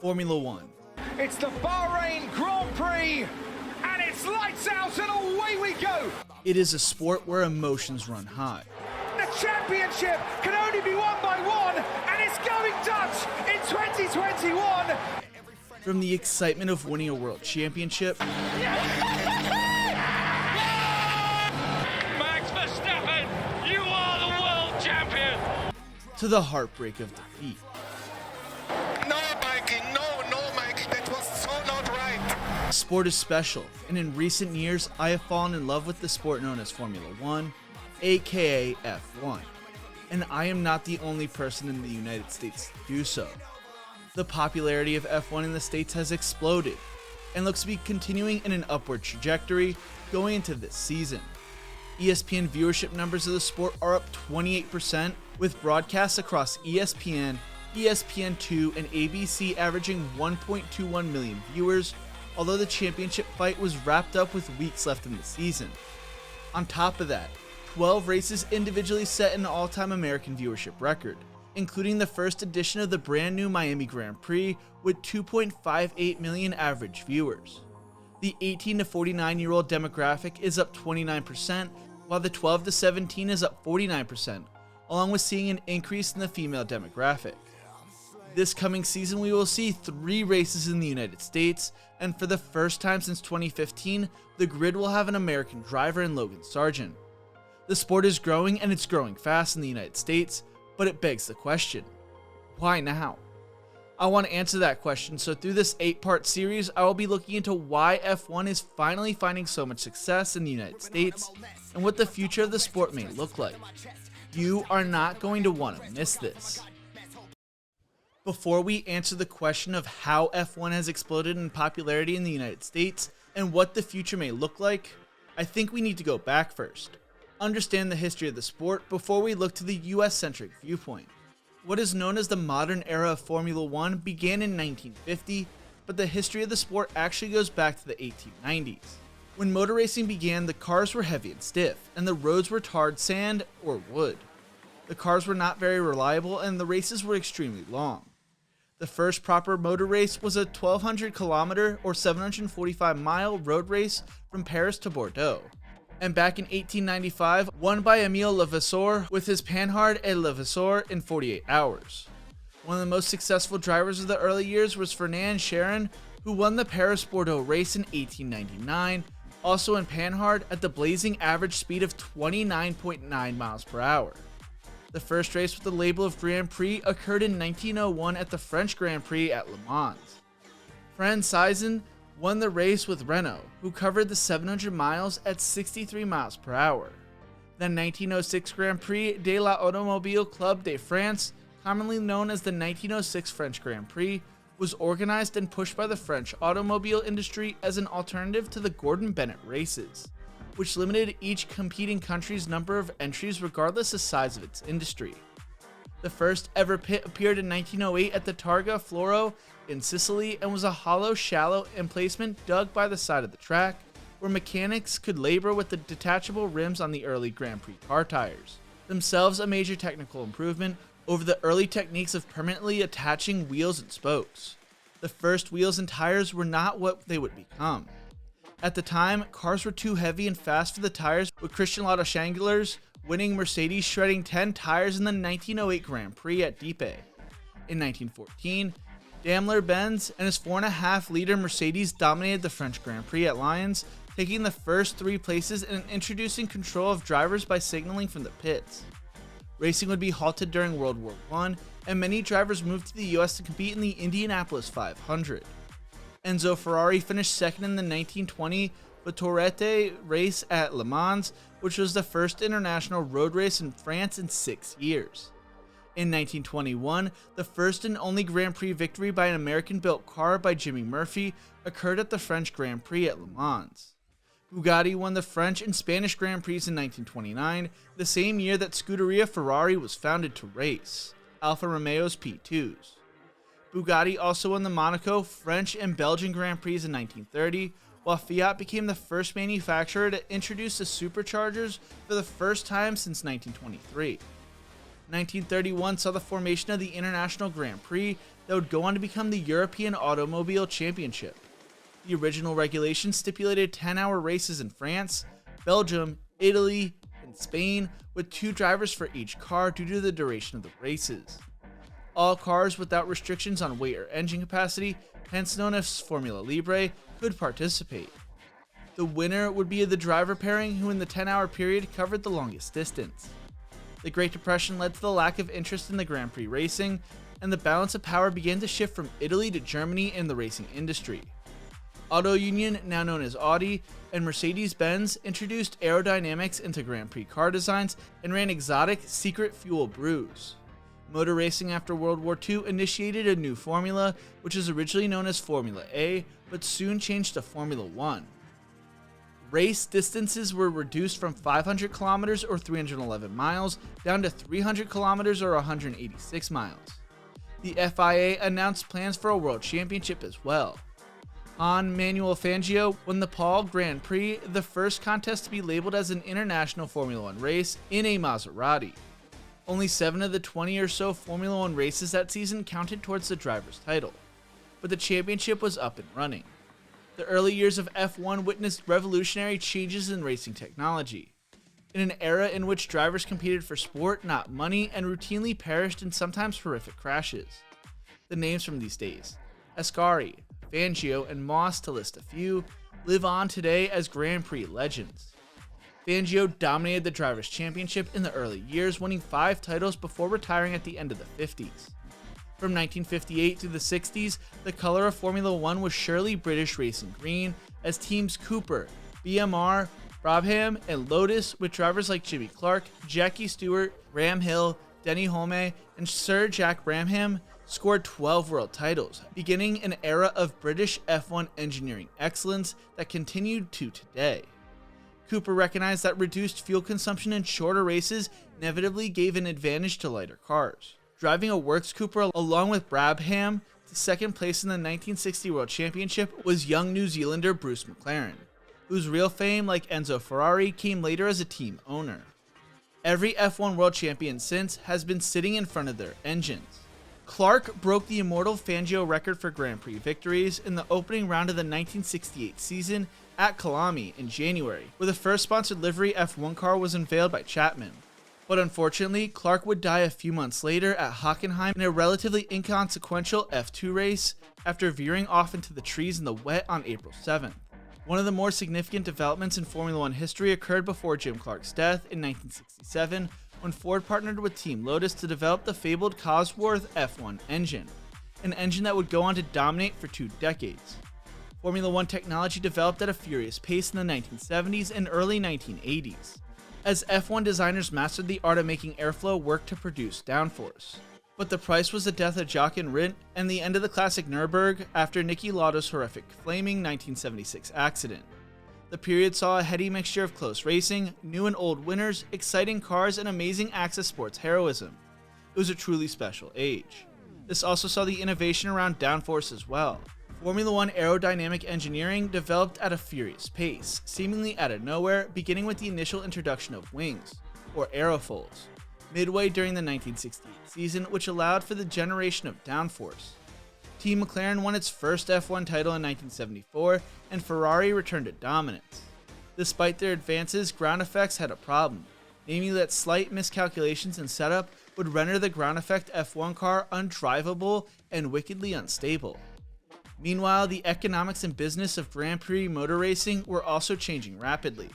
Formula One. It's the Bahrain Grand Prix, and it's lights out and away we go. It is a sport where emotions run high. The championship can only be won by one, and it's going Dutch in 2021. From the excitement of winning a world championship Max Verstappen, you are the world champion! to the heartbreak of defeat. No, Mikey, no, Mikey, that was so not right. Sport is special, and in recent years, I have fallen in love with the sport known as Formula One, aka F1. And I am not the only person in the United States to do so. The popularity of F1 in the States has exploded, and looks to be continuing in an upward trajectory going into this season. ESPN viewership numbers of the sport are up 28%, with broadcasts across ESPN, ESPN2, and ABC averaging 1.21 million viewers, although the championship fight was wrapped up with weeks left in the season. On top of that, 12 races individually set an all-time American viewership record, including the first edition of the brand new Miami Grand Prix with 2.58 million average viewers. The 18 to 49-year-old demographic is up 29%, while the 12 to 17 is up 49%, along with seeing an increase in the female demographic. This coming season, we will see 3 races in the United States, and for the first time since 2015, the grid will have an American driver in Logan Sargent. The sport is growing, and it's growing fast in the United States, but it begs the question, why now? I want to answer that question, so through this 8-part series, I will be looking into why F1 is finally finding so much success in the United States, and what the future of the sport may look like. You are not going to want to miss this. Before we answer the question of how F1 has exploded in popularity in the United States, and what the future may look like, I think we need to go back first. Understand the history of the sport before we look to the US-centric viewpoint. What is known as the modern era of Formula One began in 1950, but the history of the sport actually goes back to the 1890s. When motor racing began, the cars were heavy and stiff, and the roads were tarred sand or wood. The cars were not very reliable, and the races were extremely long. The first proper motor race was a 1,200 kilometer or 745 mile road race from Paris to Bordeaux, and back in 1895, won by Emile Levasseur with his Panhard et Levasseur in 48 hours. One of the most successful drivers of the early years was Fernand Charron, who won the Paris-Bordeaux race in 1899, also in Panhard at the blazing average speed of 29.9 miles per hour. The first race with the label of Grand Prix occurred in 1901 at the French Grand Prix at Le Mans. Franz Seizen won the race with Renault, who covered the 700 miles at 63 miles per hour. The 1906 Grand Prix de l'Automobile Club de France, commonly known as the 1906 French Grand Prix, was organized and pushed by the French automobile industry as an alternative to the Gordon Bennett races, which limited each competing country's number of entries regardless of size of its industry. The first ever pit appeared in 1908 at the Targa Floro in Sicily and was a hollow, shallow emplacement dug by the side of the track, where mechanics could labor with the detachable rims on the early Grand Prix car tires, themselves a major technical improvement over the early techniques of permanently attaching wheels and spokes. The first wheels and tires were not what they would become. At the time, cars were too heavy and fast for the tires, with Christian Lauterschankler's winning Mercedes shredding 10 tires in the 1908 Grand Prix at Dieppe. In 1914, Daimler-Benz and his 4.5-liter Mercedes dominated the French Grand Prix at Lyons, taking the first 3 places and introducing control of drivers by signaling from the pits. Racing would be halted during World War I, and many drivers moved to the US to compete in the Indianapolis 500. Enzo Ferrari finished second in the 1920 Votorete race at Le Mans, which was the first international road race in France in 6 years. In 1921, the first and only Grand Prix victory by an American-built car by Jimmy Murphy occurred at the French Grand Prix at Le Mans. Bugatti won the French and Spanish Grand Prix in 1929, the same year that Scuderia Ferrari was founded to race, Alfa Romeo's P2s. Bugatti also won the Monaco, French, and Belgian Grand Prix in 1930, while Fiat became the first manufacturer to introduce the superchargers for the first time since 1923. 1931 saw the formation of the International Grand Prix, that would go on to become the European Automobile Championship. The original regulation stipulated 10-hour races in France, Belgium, Italy, and Spain, with 2 drivers for each car due to the duration of the races. All cars without restrictions on weight or engine capacity, hence known as Formula Libre, could participate. The winner would be the driver pairing who in the 10-hour period covered the longest distance. The Great Depression led to the lack of interest in the Grand Prix racing, and the balance of power began to shift from Italy to Germany in the racing industry. Auto Union, now known as Audi, and Mercedes-Benz introduced aerodynamics into Grand Prix car designs and ran exotic secret fuel brews. Motor racing after World War II initiated a new formula, which was originally known as Formula A, but soon changed to Formula One. Race distances were reduced from 500 kilometers or 311 miles down to 300 kilometers or 186 miles. The FIA announced plans for a world championship as well. Juan Manuel Fangio won the Paul Grand Prix, the first contest to be labeled as an international Formula One race, in a Maserati. Only 7 of the 20 or so Formula One races that season counted towards the driver's title, but the championship was up and running. The early years of F1 witnessed revolutionary changes in racing technology. In an era in which drivers competed for sport, not money, and routinely perished in sometimes horrific crashes. The names from these days, Ascari, Fangio, and Moss, to list a few, live on today as Grand Prix legends. Fangio dominated the Drivers' Championship in the early years, winning 5 titles before retiring at the end of the 50s. From 1958 through the 60s, the color of Formula One was surely British racing green, as teams Cooper, BMR, Brabham, and Lotus, with drivers like Jimmy Clark, Jackie Stewart, Graham Hill, Denny Hulme, and Sir Jack Brabham, scored 12 world titles, beginning an era of British F1 engineering excellence that continued to today. Cooper recognized that reduced fuel consumption in shorter races inevitably gave an advantage to lighter cars, driving a Works Cooper along with Brabham to second place in the 1960 World Championship was young New Zealander Bruce McLaren, whose real fame, like Enzo Ferrari, came later as a team owner. Every F1 world champion since has been sitting in front of their engines. Clark broke the immortal Fangio record for Grand Prix victories in the opening round of the 1968 season at Kyalami in January, where the first sponsored livery F1 car was unveiled by Chapman. But unfortunately, Clark would die a few months later at Hockenheim in a relatively inconsequential F2 race after veering off into the trees in the wet on April 7th. One of the more significant developments in Formula One history occurred before Jim Clark's death in 1967, when Ford partnered with Team Lotus to develop the fabled Cosworth F1 engine, an engine that would go on to dominate for 2 decades. Formula One technology developed at a furious pace in the 1970s and early 1980s, as F1 designers mastered the art of making airflow work to produce downforce. But the price was the death of Jochen Rindt and the end of the classic Nürburgring after Niki Lauda's horrific flaming 1976 accident. The period saw a heady mixture of close racing, new and old winners, exciting cars, and amazing access sports heroism. It was a truly special age. This also saw the innovation around downforce as well. Formula One aerodynamic engineering developed at a furious pace, seemingly out of nowhere, beginning with the initial introduction of wings, or aerofoils, midway during the 1968 season, which allowed for the generation of downforce. Team McLaren won its first F1 title in 1974, and Ferrari returned to dominance. Despite their advances, ground effects had a problem, namely that slight miscalculations in setup would render the ground effect F1 car undrivable and wickedly unstable. Meanwhile, the economics and business of Grand Prix motor racing were also changing rapidly.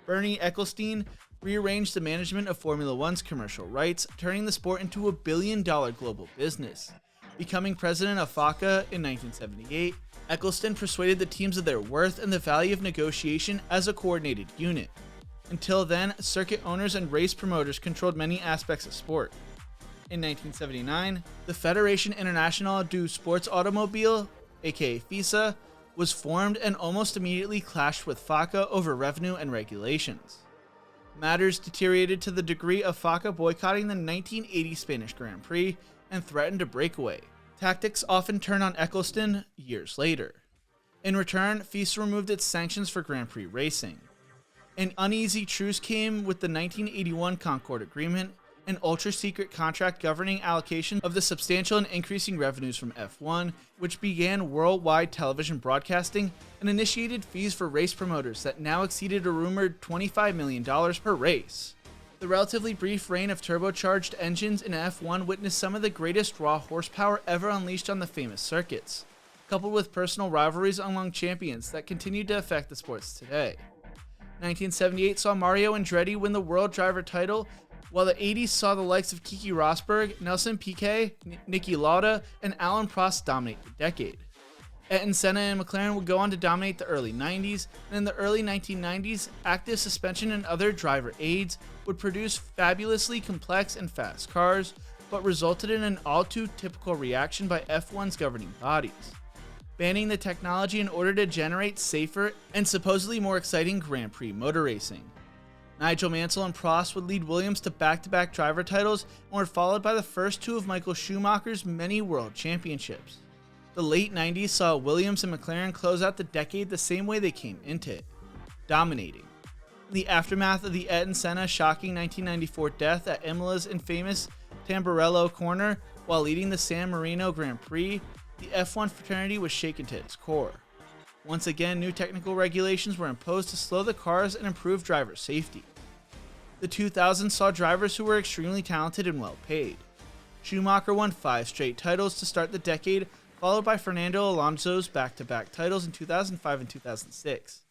Bernie Ecclestone rearranged the management of Formula One's commercial rights, turning the sport into a billion-dollar global business. Becoming president of FACA in 1978, Ecclestone persuaded the teams of their worth and the value of negotiation as a coordinated unit. Until then, circuit owners and race promoters controlled many aspects of sport. In 1979, the Fédération Internationale du Sports Automobile, aka FISA, was formed and almost immediately clashed with FACA over revenue and regulations. Matters deteriorated to the degree of FACA boycotting the 1980 Spanish Grand Prix and threatened a breakaway. Tactics often turned on Ecclestone years later. In return, FISA removed its sanctions for Grand Prix racing. An uneasy truce came with the 1981 Concord Agreement, an ultra-secret contract governing allocation of the substantial and increasing revenues from F1, which began worldwide television broadcasting and initiated fees for race promoters that now exceeded a rumored $25 million per race. The relatively brief reign of turbocharged engines in F1 witnessed some of the greatest raw horsepower ever unleashed on the famous circuits, coupled with personal rivalries among champions that continue to affect the sports today. 1978 saw Mario Andretti win the World Driver title, while the 80s saw the likes of Keke Rosberg, Nelson Piquet, Niki Lauda, and Alain Prost dominate the decade. Ayrton Senna and McLaren would go on to dominate the early 90s, and in the early 1990s, active suspension and other driver aids would produce fabulously complex and fast cars, but resulted in an all-too-typical reaction by F1's governing bodies, banning the technology in order to generate safer and supposedly more exciting Grand Prix motor racing. Nigel Mansell and Prost would lead Williams to back-to-back driver titles and were followed by the first two of Michael Schumacher's many world championships. The late 90s saw Williams and McLaren close out the decade the same way they came into it, dominating. In the aftermath of the Ayrton Senna shocking 1994 death at Imola's infamous Tamburello Corner while leading the San Marino Grand Prix, the F1 fraternity was shaken to its core. Once again, new technical regulations were imposed to slow the cars and improve driver safety. The 2000s saw drivers who were extremely talented and well paid. Schumacher won 5 straight titles to start the decade, followed by Fernando Alonso's back-to-back titles in 2005 and 2006.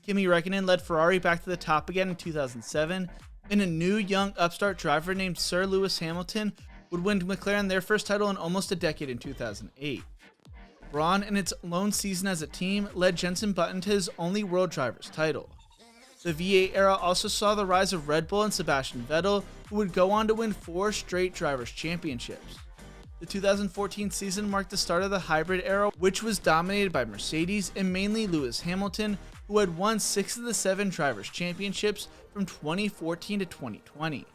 Kimi Räikkönen led Ferrari back to the top again in 2007, and a new young upstart driver named Sir Lewis Hamilton would win McLaren their first title in almost a decade in 2008. Braun, in its lone season as a team, led Jenson Button to his only World Drivers title. The V8 era also saw the rise of Red Bull and Sebastian Vettel, who would go on to win 4 straight Drivers' Championships. The 2014 season marked the start of the hybrid era, which was dominated by Mercedes and mainly Lewis Hamilton, who had won 6 of the 7 Drivers' Championships from 2014 to 2020.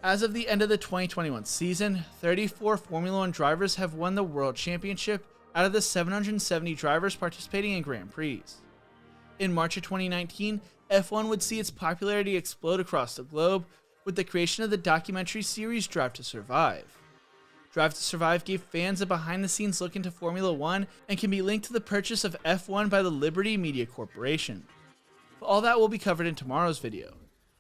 As of the end of the 2021 season, 34 Formula 1 drivers have won the World Championship out of the 770 drivers participating in Grand Prix. In March of 2019, F1 would see its popularity explode across the globe with the creation of the documentary series Drive to Survive. Drive to Survive gave fans a behind-the-scenes look into Formula 1 and can be linked to the purchase of F1 by the Liberty Media Corporation. But all that will be covered in tomorrow's video.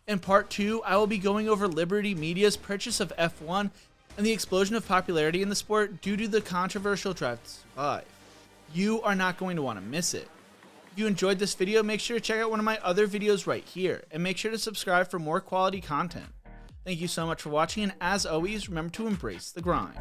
In part 2, I will be going over Liberty Media's purchase of F1 and the explosion of popularity in the sport due to the controversial Drive to Survive. You are not going to want to miss it. If you enjoyed this video, make sure to check out one of my other videos right here, and make sure to subscribe for more quality content. Thank you so much for watching, and as always, remember to embrace the grind.